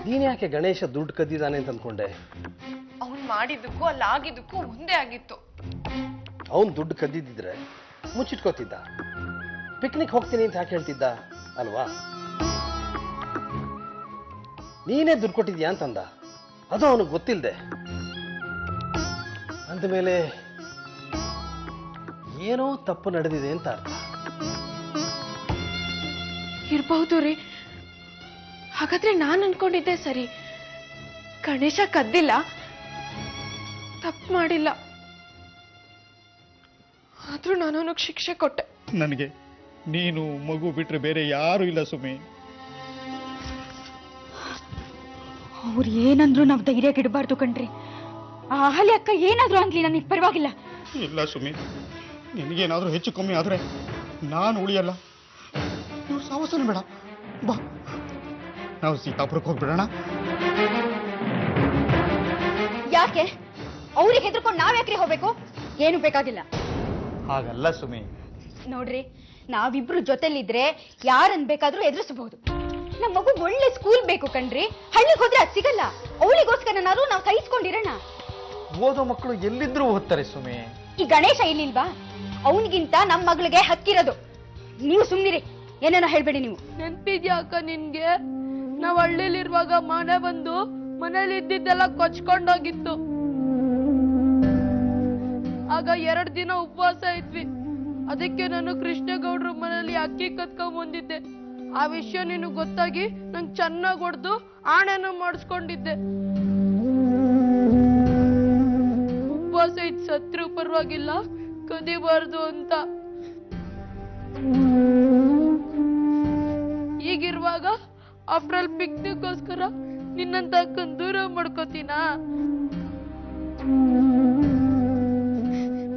ನೀನ್ ಯಾಕೆ ಗಣೇಶ ದುಡ್ಡು ಕದ್ದಿದ್ದಾನೆ ಅಂತ ಅನ್ಕೊಂಡೆ? ಅವನ್ ಮಾಡಿದ್ದಕ್ಕೂ ಅಲ್ಲಾಗಿದ್ದಕ್ಕೂ ಒಂದೇ ಆಗಿತ್ತು. ಅವನ್ ದುಡ್ಡು ಕದ್ದಿದ್ರೆ ಮುಚ್ಚಿಟ್ಕೋತಿದ್ದ. ಪಿಕ್ನಿಕ್ ಹೋಗ್ತೀನಿ ಅಂತ ಯಾಕೆ ಹೇಳ್ತಿದ್ದ ಅಲ್ವಾ? ನೀನೇ ದುಡ್ಡು ಕೊಟ್ಟಿದ್ಯಾ ಅಂತಂದ. ಅದು ಅವನಿಗೆ ಗೊತ್ತಿಲ್ಲದೆ ಅಂದಮೇಲೆ ಏನೋ ತಪ್ಪು ನಡೆದಿದೆ ಅಂತ ಅರ್ಥ. ಇರಬಹುದು ರೀ. ಹಾಗಾದ್ರೆ ನಾನು ಅನ್ಕೊಂಡಿದ್ದೆ ಸರಿ. ಗಣೇಶ ಕದ್ದಿಲ್ಲ, ತಪ್ಪು ಮಾಡಿಲ್ಲ. ಆದ್ರೂ ನಾನು ಅವನಿಗೆ ಶಿಕ್ಷೆ ಕೊಟ್ಟೆ. ನನಗೆ ನೀನು ಮಗು ಬಿಟ್ರೆ ಬೇರೆ ಯಾರು ಇಲ್ಲ ಸುಮಿ. ಅವ್ರು ಏನಂದ್ರು ನಾವು ಧೈರ್ಯ ಗಿಡಬಾರ್ದು ಕಣ್ರಿ. ಆ ಅಹಲ್ಯ ಅಕ್ಕ ಏನಾದ್ರು ಅನ್ಲಿ ನನಗೆ ಪರವಾಗಿಲ್ಲ. ಇಲ್ಲ ಸುಮಿ, ನಿನಗೇನಾದ್ರೂ ಹೆಚ್ಚು ಕಮ್ಮಿ ಆದ್ರೆ ನಾನು ಉಳಿಯಲ್ಲ. ಇವ್ರು ಸಾವಸನೆ ಬೇಡ. ಬಾ, ನಾವು ಸೀತಾಪುರಕ್ಕೆ ಹೋಗ್ಬಿಡೋಣ. ಯಾಕೆ ಅವ್ರಿಗೆ ಹೆದರ್ಕೊಂಡು ನಾವ್ಯಾಕ್ರಿ ಹೋಗ್ಬೇಕು? ಏನು ಬೇಕಾಗಿಲ್ಲ. ಹಾಗಲ್ಲ ಸುಮಿ. ನೋಡ್ರಿ, ನಾವಿಬ್ರು ಜೊತೆಲಿದ್ರೆ ಯಾರನ್ ಬೇಕಾದ್ರೂ ಎದುರಿಸಬಹುದು. ನಮ್ಮ ಮಗು ಒಳ್ಳೆ ಸ್ಕೂಲ್ ಬೇಕು ಕಣ್ರಿ. ಹಳ್ಳಿಗೆ ಹೋದ್ರೆ ಅದು ಸಿಗಲ್ಲ. ಅವಳಿಗೋಸ್ಕರನಾದ್ರೂ ನಾವು ಸಹಿಸ್ಕೊಂಡಿರೋಣ. ಓದೋ ಮಕ್ಕಳು ಎಲ್ಲಿದ್ರು ಓದ್ತಾರೆ ಸುಮಿ. ಈ ಗಣೇಶ ಇಲ್ಲಿಲ್ವಾ? ಅವನಿಗಿಂತ ನಮ್ಮ ಮಗಳಿಗೆ ಹಕ್ಕಿರೋದು. ನೀವು ಸುಮ್ನಿರಿ, ಏನೇನೋ ಹೇಳ್ಬೇಡಿ ನೀವು. ನೆನ್ಪಿದ್ಯಾ ಅಕ್ಕ ನಿನ್ಗೆ? ನಾವ್ ಹಳ್ಳಿಲಿರುವಾಗ ಮನೆ ಬಂದು ಮನೇಲಿ ಇದ್ದಿದ್ದೆಲ್ಲ ಕೊಚ್ಕೊಂಡೋಗಿತ್ತು. ಆಗ 2 ದಿನ ಉಪವಾಸ ಇದ್ವಿ. ಅದಕ್ಕೆ ನಾನು ಕೃಷ್ಣಗೌಡ್ರ ಮನೇಲಿ ಅಕ್ಕಿ ಕತ್ಕೊಂಡ್ ಬಂದಿದ್ದೆ. ಆ ವಿಷಯ ನಿನಗೆ ಗೊತ್ತಾಗಿ ನಂಗೆ ಚೆನ್ನಾಗಿ ಹೊಡೆದು ಆಣೆನೂ ಮಾಡಿಸ್ಕೊಂಡಿದ್ದೆ. ಉಪವಾಸ ಇದ್ ಸತ್ರು ಪರವಾಗಿಲ್ಲ, ಕದಿಬಾರ್ದು ಅಂತ. ಈಗಿರುವಾಗ ಆಫ್ಟರ್ ಆಲ್ ಪಿಕ್ನಿಕ್ಗೋಸ್ಕರ ನಿನ್ನಂತ ಅಕ್ಕನ್ ದೂರ ಮಾಡ್ಕೋತೀನಾ?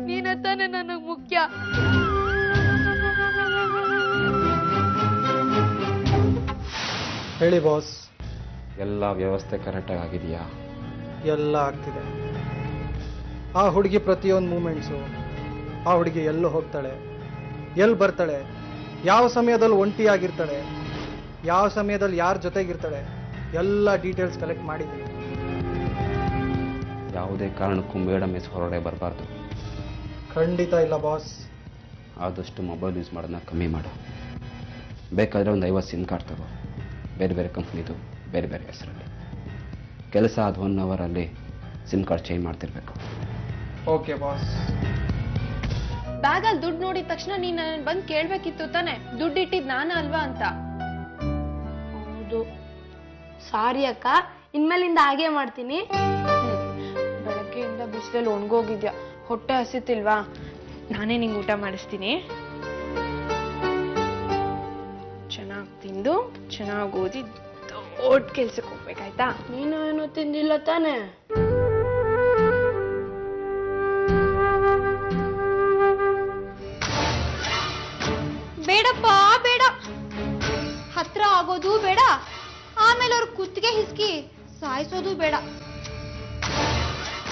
ನೀನೇ ತಾನೇ ನನಗ್ ಮುಖ್ಯ. ಹೇಳಿ ಬಾಸ್. ಎಲ್ಲ ವ್ಯವಸ್ಥೆ ಕರೆಕ್ಟಾಗಿ ಆಗಿದೆಯಾ? ಎಲ್ಲ ಆಗ್ತಿದೆ. ಆ ಹುಡುಗಿ ಪ್ರತಿಯೊಂದು ಮೂಮೆಂಟ್ಸು, ಆ ಹುಡುಗಿ ಎಲ್ಲೂ ಹೋಗ್ತಾಳೆ, ಎಲ್ಲಿ ಬರ್ತಾಳೆ, ಯಾವ ಸಮಯದಲ್ಲಿ ಒಂಟಿಯಾಗಿರ್ತಾಳೆ, ಯಾವ ಸಮಯದಲ್ಲಿ ಯಾರ ಜೊತೆಗಿರ್ತಾಳೆ, ಎಲ್ಲ ಡೀಟೇಲ್ಸ್ ಕಲೆಕ್ಟ್ ಮಾಡಿದ್ದೀನಿ. ಯಾವುದೇ ಕಾರಣಕ್ಕೂ ಮೇಡಮ್ ಮಿಸ್ ಹೊರಗಡೆ ಬರಬಾರ್ದು. ಖಂಡಿತ ಇಲ್ಲ ಬಾಸ್. ಆದಷ್ಟು ಮೊಬೈಲ್ ಯೂಸ್ ಮಾಡೋದನ್ನ ಕಮ್ಮಿ ಮಾಡು. ಬೇಕಾದರೆ ಒಂದು 50 ಸಿಮ್ ಕಾರ್ಡ್ ತಗೋ. ಬೇರೆ ಬೇರೆ ಕಂಪ್ನಿದು, ಬೇರೆ ಬೇರೆ ಹೆಸರಲ್ಲಿ. ಕೆಲಸ ಆದ 1 ಅವರಲ್ಲಿ ಸಿಮ್ ಕಾರ್ಡ್ ಚೇಂಜ್ ಮಾಡ್ತಿರ್ಬೇಕು. Okay boss. ಬ್ಯಾಗಲ್ಲಿ ದುಡ್ಡು ನೋಡಿದ ತಕ್ಷಣ ನೀನ್ ಬಂದ್ ಕೇಳ್ಬೇಕಿತ್ತು ತಾನೆ, ದುಡ್ಡು ಇಟ್ಟಿದ್ ನಾನ ಅಲ್ವಾ ಅಂತ. ಹೌದು, ಸಾರಿ ಅಕ್ಕ, ಇನ್ಮೇಲಿಂದ ಹಾಗೆ ಮಾಡ್ತೀನಿ. ಬೆಳಗ್ಗೆಯಿಂದ ಬಿಸಿಲಲ್ಲಿ ಒಣಗೋಗಿದ್ಯಾ, ಹೊಟ್ಟೆ ಹಸಿತಿಲ್ವಾ? ನಾನೇ ನಿಂಗೆ ಊಟ ಮಾಡಿಸ್ತೀನಿ. ಚೆನ್ನಾಗಿ ತಿಂದು ಚೆನ್ನಾಗಿ ಓದಿ ದೊಡ್ಡ ಕೆಲ್ಸಕ್ಕೆ ಹೋಗ್ಬೇಕಾಯ್ತಾ? ನೀನು ಏನು ತಿಂದಿಲ್ಲ ತಾನೆ? ಬೇಡಪ್ಪ ಬೇಡ. ಹತ್ರ ಆಗೋದು ಬೇಡ, ಆಮೇಲೆ ಅವ್ರ ಕುತ್ತಿಗೆ ಹಿಸ್ಕಿ ಸಾಯಿಸೋದು ಬೇಡ.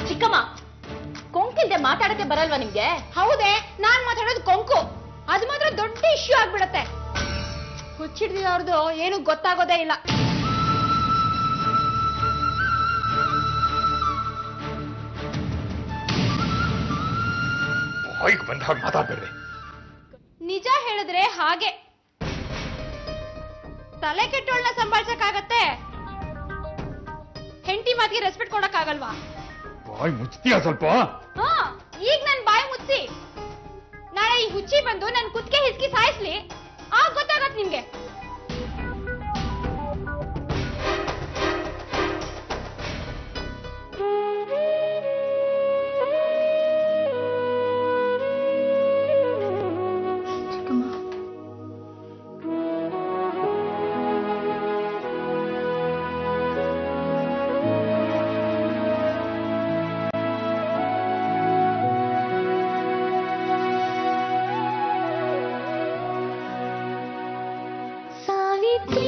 ಚಿಕ್ಕಮ್ಮ, ಕೊಂಕಿಲ್ದೆ ಮಾತಾಡಕ್ಕೆ ಬರಲ್ವಾ ನಿಮ್ಗೆ? ಹೌದೇ, ನಾನ್ ಮಾತಾಡೋದು ಕೊಂಕು. ಅದು ಮಾತ್ರ ದೊಡ್ಡ ಇಶ್ಯೂ ಆಗ್ಬಿಡತ್ತೆ. ಹುಚ್ಚಿಡ್ದಿದವ್ರದ್ದು ಏನು ಗೊತ್ತಾಗೋದೇ ಇಲ್ಲ. ಬಂದ ಹಾಗೆ ಮಾತಾಡ್ಬೇಡ್ರಿ. ನಿಜ ಹೇಳಿದ್ರೆ ಹಾಗೆ. ತಲೆ ಕೆಟ್ಟೋಳ್ನ ಸಂಭಾಳ್ಸಕ್ಕಾಗತ್ತೆ, ಹೆಂಡತಿ ಮಾತಿಗೆ ರೆಸ್ಪೆಕ್ಟ್ ಕೊಡಕ್ಕಾಗಲ್ವಾ? ಬಾಯ್ ಮುಚ್ತೀಯಾ ಸ್ವಲ್ಪ? ಹಾ, ಈಗ ನನ್ ಬಾಯಿ ಮುಚ್ಚಿ. ನಾಳೆ ಈ ಹುಚ್ಚಿ ಬಂದು ನನ್ ಕುತ್ತಿಗೆ ಹಿಸ್ಕಿ ಸಾಯಿಸ್ಲಿ, ಆಗ ಗೊತ್ತಾಗತ್ ನಿಮ್ಗೆ. ಸಾವಿತ್ರಿ